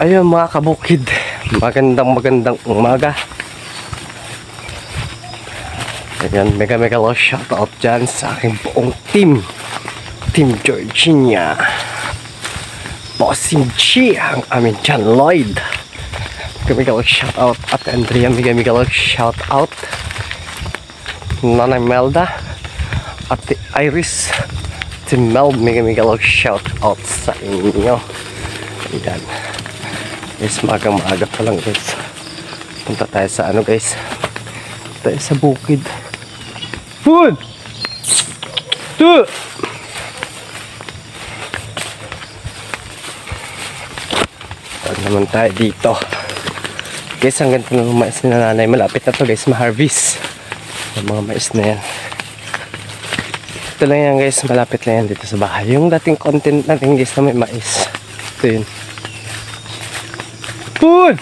ayun mga kabukid, magandang umaga. Ayan, mega love shoutout dyan sa aking buong Team Georgina, Bossing G, ang amin dyan, Lloyd, mega love shoutout, at Andrea, mega love shoutout, Nanay Melda, at Iris, Team Mel, mega love shoutout sa inyo. Ayan guys, maaga pa lang guys, punta tayo sa ano guys, tayo sa bukid. Food! Two! Saan naman tayo dito guys? Ang ganito ng mais na nanay, malapit na to guys ma-harvest yung mga mais na yan. Ito lang yan guys, malapit na yan dito sa bahay. Yung dating content natin guys na may mais, ito yun. Food!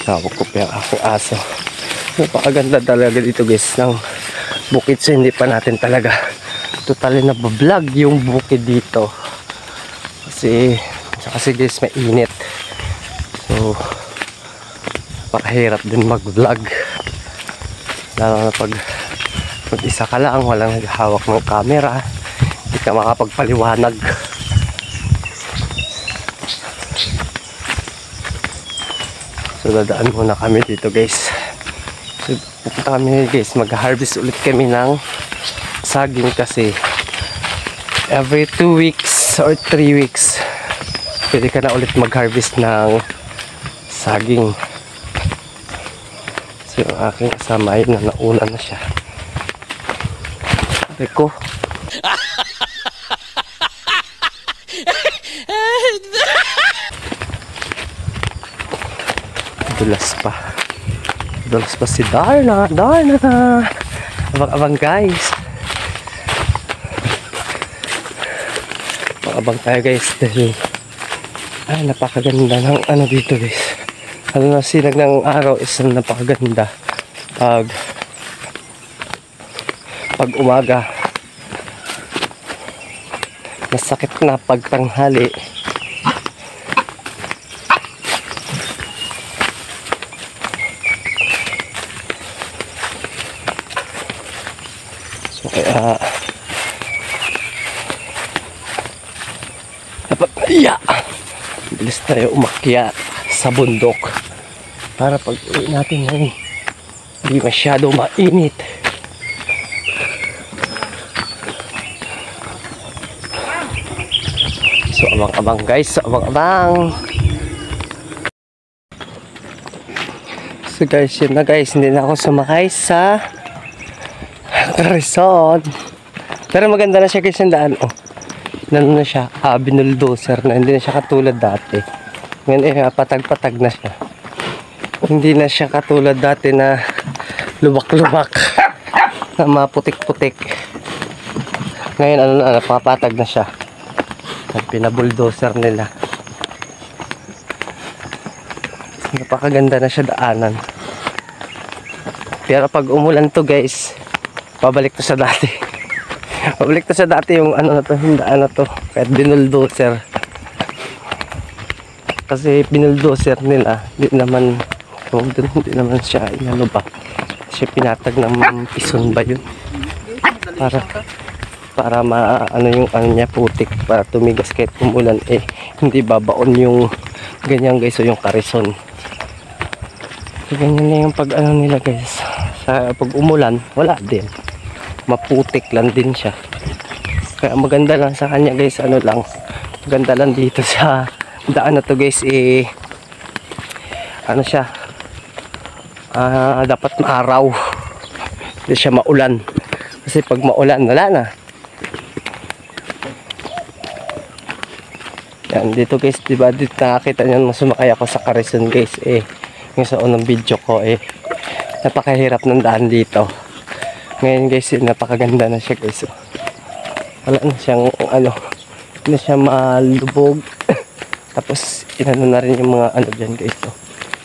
Tawag ko pa yung aking aso. Napakaganda talaga dito guys ng bukid, so hindi pa natin talaga totally na vlog yung bukid dito kasi guys may init, so napakahirap din mag vlog, lalo na pag isa ka lang, walang naghahawak ng camera, hindi ka makapagpaliwanag. So dadaan muna kami dito guys. So pupunta kami guys, mag-harvest ulit kami ng saging kasi every 2 weeks or 3 weeks pwede ka na ulit mag-harvest ng saging. So yung aking kasama yun na nauna na siya. Sabi ko dulas pa si Darna. Abang guys, abang tayo guys dahil ay napakaganda ng ano dito guys. Ano na sinag ng araw is napakaganda pag umaga, masakit na pag tanghali. Kaya dapat bilis tayo umakyat sa bundok para pag uwi natin ngayon hindi masyado mainit. So abang guys, abang. So guys, yun na guys, hindi na ako sumakay sa Quezon. Pero maganda na siya guys yung daan. Oh, ano na siya, binuldoser na. Hindi na siya katulad dati. Ngayon patag-patag na siya. Hindi na siya katulad dati na lubak-lubak na maputik-putik. Ngayon napapatag na siya. Pinabuldoser nila. Napakaganda na siya daanan. Pero pag umulan to guys, pabalik to sa dati. Pabalik to sa dati yung ano na to, hindaan na to. Kahit binuldoser. Kasi binuldoser nila, hindi naman siya inano ba. Siya pinatag ng pison ba yun? Para ano yung ano niya, putik, para tumigas kahit umulan hindi babaon yung ganyan guys, o yung karison. So ganyan na yung pag ano nila guys. Sa pag umulan, wala din. Maputik lang din siya. Kaya maganda lang sa kanya guys, maganda lang dito sa daan na to guys, ano siya, dapat maaraw, hindi siya maulan, kasi pag maulan wala na. Yan dito guys, diba dito nakakita nyo sumakay ako sa Quezon guys, yung sa unang video ko napakahirap ng daan dito. Ngayon guys, napakaganda na siya guys. Wala na siyang hindi na siya malubog. Tapos inano na rin yung mga dyan guys.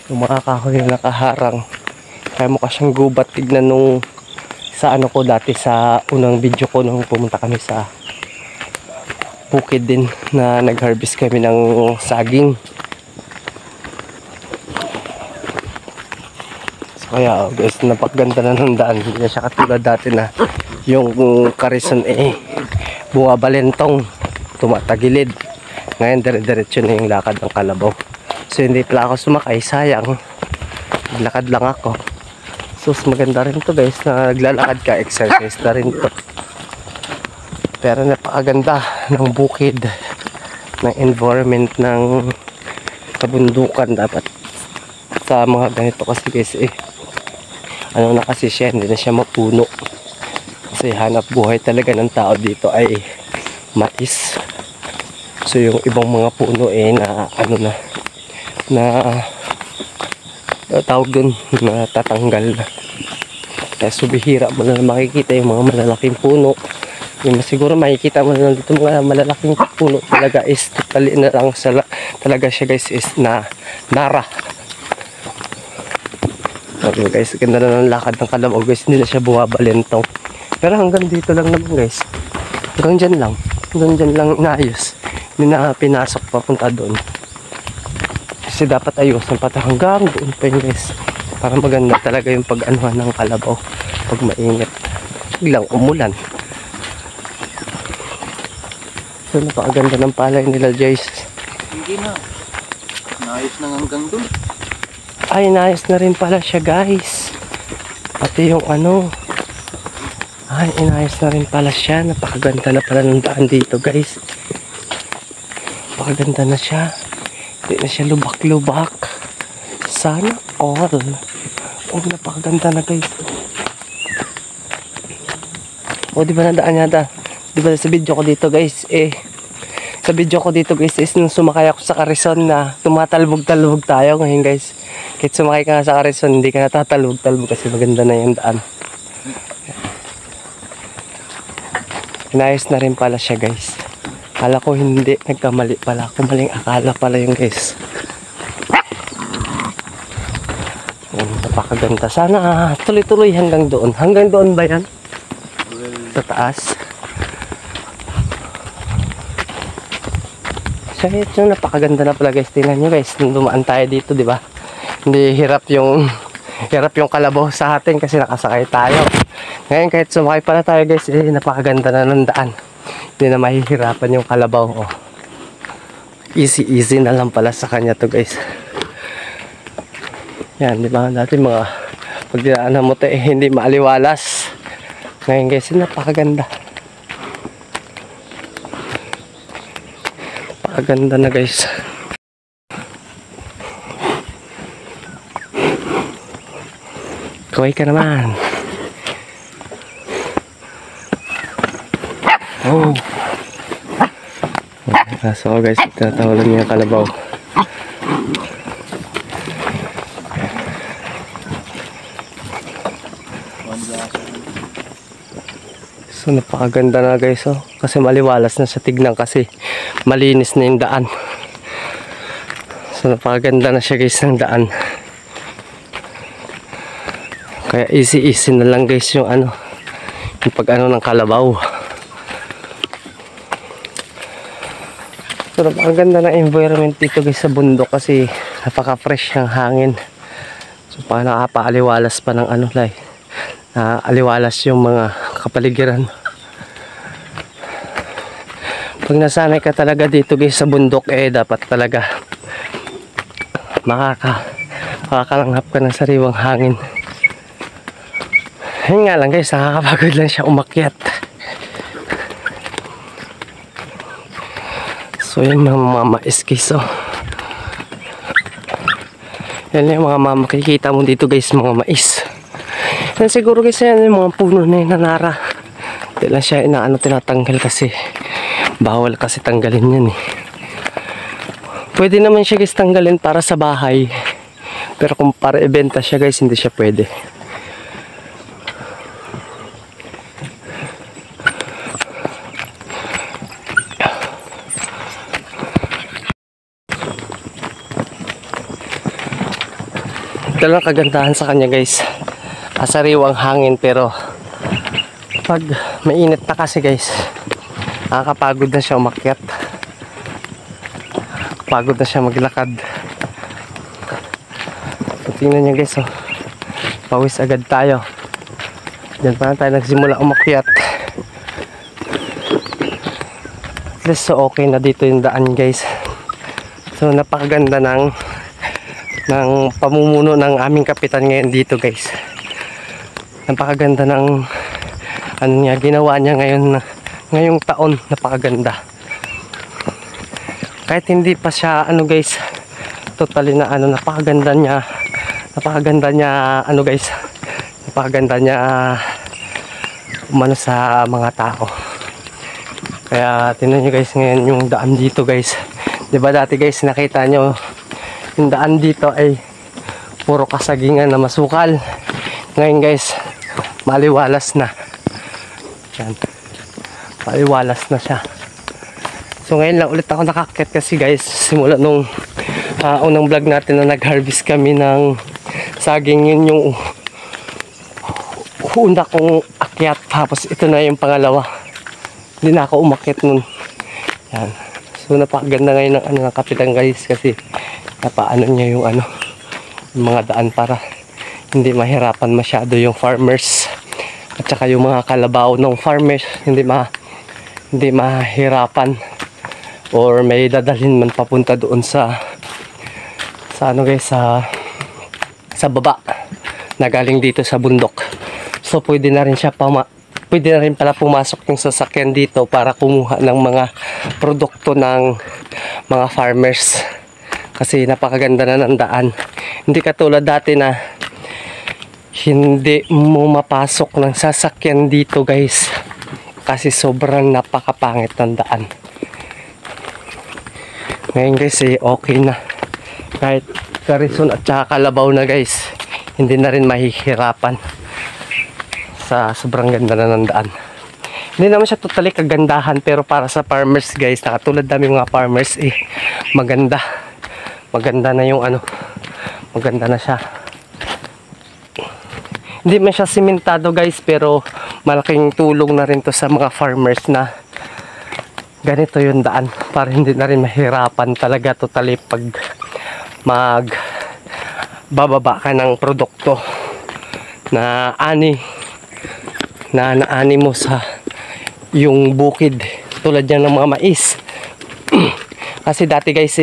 Yung mga kahoy na nakaharang. Kaya mukha siyang gubat. Tignan nung sa ko dati sa unang video ko nung pumunta kami sa bukid din na nag-harvest kami ng saging. So kaya guys, napakaganda na ng daan. Hindi na siya katulad dati na yung Quezon bumabalentong, tumatagilid. Ngayon dire-diretso na yung lakad ng kalabaw. So hindi pala ako sumakay, sayang. Naglakad lang ako. So maganda rin to guys, na naglalakad ka, exercise na rin to. Pero napakaganda ng bukid, ng environment ng kabundukan. Dapat sa mga ganito kasi guys ano na kasi siya, hindi na siya mapuno. Kasi hanap buhay talaga ng tao dito ay mais. So yung ibang mga puno na ano na tawag dun, natatanggal na. Kaya subihira mo na makikita yung mga malalaking puno. Yung siguro makikita mo na dito mga malalaking puno talaga is totally na lang talaga siya guys is nara. Okay guys, ganda na ng lakad ng kalabaw guys, hindi na siya bumabalentong. Pero hanggang dito lang naman guys, hanggang dyan lang inayos. Hindi na pinasok papunta doon. Kasi dapat ayusin pati hanggang doon pa yun guys, para maganda talaga yung pag-anuhan ng kalabaw pag mainit. Biglang umulan. So napakaganda ng palay nila guys. Hindi na. Naayos na hanggang doon. Ay, naayos na rin pala siya guys. Pati yung ano. Ay, inayos na rin pala siya. Napakaganda na pala ng daan dito guys. Napakaganda na siya. Hindi na siya lubak-lubak. Sana all. Oh, napakaganda na guys. Oh, di ba nadaan yata? Di ba sa video ko dito guys sa video ko dito guys is nung sumakay ako sa Quezon na tumatalbog-talbog tayo ngayon guys. Kahit sumakay ka sa Quezon, hindi ka natatalbog-talbog kasi maganda na yung daan. Inayos na rin pala siya guys. Akala ko hindi, nagkamali pala ako, maling akala pala yung guys. Napakaganda. Sana tuloy-tuloy hanggang doon. Hanggang doon ba yan? Sa taas. So ito, napakaganda na pala guys. Tingnan nyo guys, nung dumaan tayo dito, di ba? Hindi hirap yung kalabaw sa atin kasi nakasakay tayo. Ngayon kahit sumakay pala tayo guys, napakaganda na ng daan. Hindi na mahihirapan yung kalabaw. Oh. Easy na lang pala sa kanya to guys. Yan, di ba? Dati mga pagdinaanan mo to hindi maaliwalas. Ngayon guys, napakaganda. Napakaganda na guys. Kaway ka naman. Oh. So guys, tinatawalan niya yung kalabaw. So napakaganda na guys kasi maliwalas na sa tignan kasi malinis na yung daan. So napakaganda na siya guys ng daan. Kaya easy na lang guys yung yung pag-ano ng kalabaw. So napakaganda na environment dito guys sa bundok kasi napaka-fresh ng hangin. So nakapaliwalas pa ng aliwalas yung mga kapaligiran. Pag nasanay ka talaga dito guys sa bundok dapat talaga makakalanghap ka ng sariwang hangin. Yun nga lang guys, nakakapagod lang siya umakyat. So yan mga mais guys yan yung mga makikita mo dito guys, mga mais. Yan siguro guys yan yung mga puno na yung nanara. Hindi lang siya tinatanggal kasi bawal kasi tanggalin yan Pwede naman siya guys tanggalin para sa bahay. Pero kung para ibenta siya guys, hindi siya pwede. Ito lang kagandahan sa kanya guys, sariwang hangin. Pero pag mainit na kasi guys, Nakakapagod na siya umakyat. Pagod na siya maglakad. So, tingnan nyo guys, oh. Pawis agad tayo. Diyan pa na tayo nagsimula umakyat. At least so okay na dito yung daan guys. So napakaganda ng pamumuno ng aming kapitan ngayon dito guys. Napakaganda ng ano niya, ginawa niya ngayong taon. Napakaganda. Kahit hindi pa siya ano guys, totally na ano, napakaganda niya ano guys, napakaganda niya umano sa mga tao. Kaya tingnan nyo guys ngayon yung daan dito guys. Diba dati guys nakita nyo yung daan dito ay puro kasagingan na masukal. Ngayon guys maliwalas na. Yan. Maliwalas na siya. So ngayon lang ulit ako nakakit kasi guys simula nung unang vlog natin na nag-harvest kami ng saging, yun yung una kong akyat, tapos ito na yung pangalawa. Hindi na ako umakyat nun. Yan. So napakaganda ngayon ng ano ng kapitan guys kasi napaano niya yung ano yung mga daan para hindi mahirapan masyado yung farmers at saka yung mga kalabaw ng farmers hindi mahirapan or may dadalhin man papunta doon sa ano guys sa baba na galing dito sa bundok. So pwede na rin pala pumasok yung sasakyan dito para kumuha ng mga produkto ng mga farmers kasi napakaganda na ng daan. Hindi katulad dati na hindi mo mapasok ng sasakyan dito guys kasi sobrang napakapangit ng daan. Ngayon guys okay na, kahit Garrison at saka Kalabaw na guys hindi na rin mahihirapan sa sobrang ganda na ng daan. Hindi naman siya totally kagandahan pero para sa farmers guys, nakatulad namin mga farmers maganda na yung ano, maganda na siya. Hindi man siya simentado guys pero malaking tulong na rin to sa mga farmers na ganito yung daan para hindi na rin mahirapan talaga totally pag bababa ka ng produkto na ani mo sa yung bukid tulad yan ng mga mais. Kasi dati guys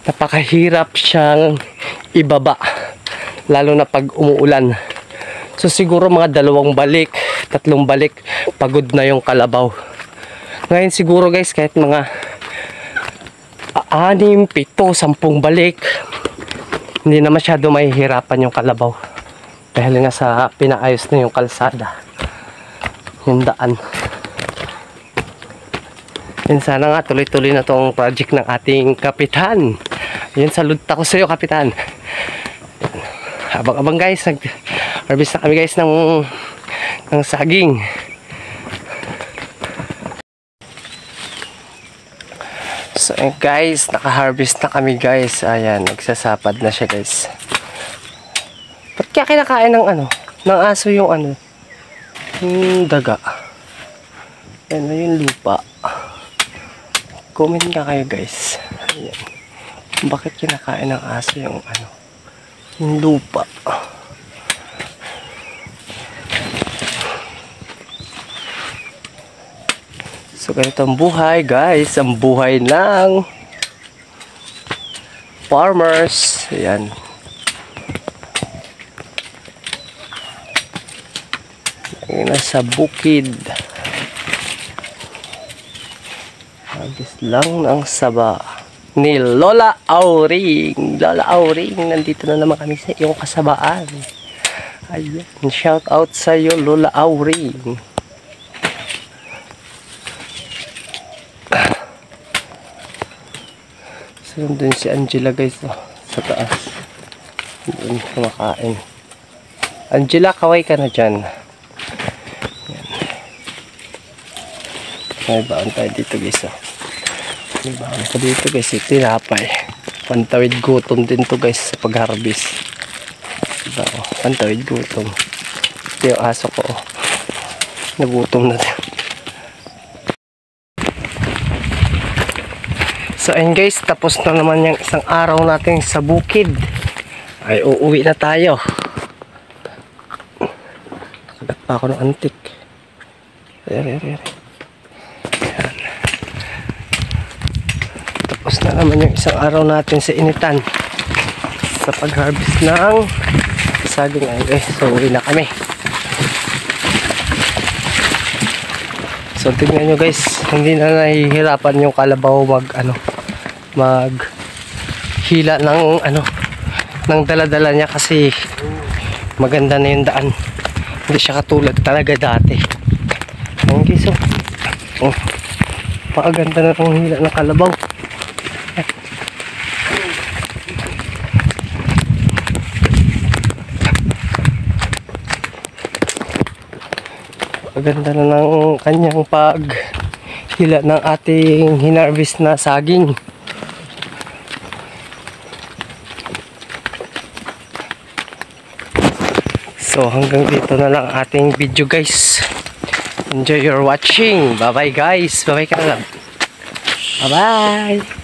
napakahirap siyang ibaba lalo na pag umuulan. So siguro mga 2 balik 3 balik pagod na yung kalabaw. Ngayon siguro guys kahit mga 6, 7, 10 balik hindi na masyado mahihirapan yung kalabaw dahil nga sa pinaayos na yung kalsada, yung daan. Yan, sana nga tuloy-tuloy na tong project ng ating kapitan. Yan, salute ako sa iyo kapitan. Abang-abang guys, nag-harvest na kami guys ng saging. So guys, naka-harvest na kami guys. Ayan, nagsasapad na siya guys. Ba't kaya kinakain ng aso yung yung daga? Ayan na yung lupa. Comment nga kayo guys. Ayan. Bakit kinakain ng aso yung yung lupa? So ganito ang buhay guys, ang buhay ng farmers. Ayan. Nasa bukid. Agis lang ng saba ni Lola Auring. Lola Auring, nandito na naman kami sa iyong kasabaan. Ayan, shout out sa iyo Lola Auring. So doon si Angela guys sa taas. Doon kumakain. Angela, kaway ka na dyan. May baon tayo dito guys. May baon ko dito guys. Tinapay. Pantawid gutom din to guys sa pag-harvest. Diba, pantawid gutom. Ito yung aso ko. Nagutom na din. So ayun guys, tapos na naman yung isang araw natin sa bukid. Ay uuwi na tayo. Nakagat pa ako ng antik. Ayan. Tapos na naman yung isang araw natin sa initan sa pag-harvest ng saging. Ay, so uwi na kami. So tingnan nyo guys, hindi na nahihirapan yung kalabaw mag hila ng dala-dala niya kasi maganda na yung daan. Hindi siya katulad talaga dati. Ayun guys, pakaganda na ng hila ng kalabaw. Maganda na ng kanyang paghila ng ating hinarvest na saging. So hanggang dito na lang ating video guys. Enjoy your watching. Bye bye guys. Bye bye ka na lang. Bye bye.